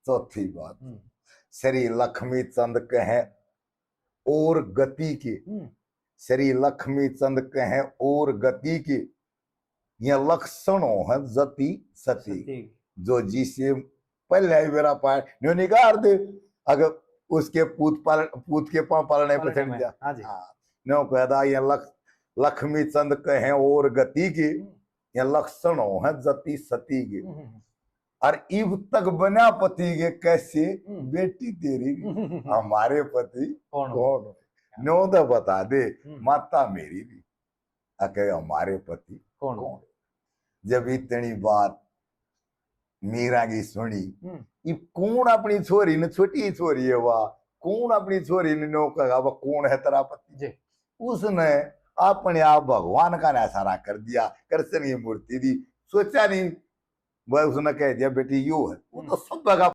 चौथी बात, श्री लक्ष्मी चंद कहे और गति के, श्री लक्ष्मी चंद कहे और गति के, ये लक्षणों है जति सती, जो जिसे पहले मेरा पाए न्यो निकाल दे, अगर उसके पूत के पांव पालने पर चढ़ गया। न्यो कहदा ये लक्ष्मी चंद कहे और गति के, ये लक्षणों है जति सती के, और इब तक बना पति के कैसे बेटी तेरी, हमारे पति कौन? नो तो बता दे माता मेरी भी, अके हमारे पति कौन? जब इतनी बात मीरा की सुनी, कौन अपनी छोरी ने, छोटी छोरी है वाह, कौन अपनी छोरी ने नो कहा वह कौन है तेरा पति? उसने अपने आप भगवान का निशाना कर दिया, कृष्ण की मूर्ति दी, सोचा नहीं, वह उसने कह दिया बेटी यू है, वो तो सब जगह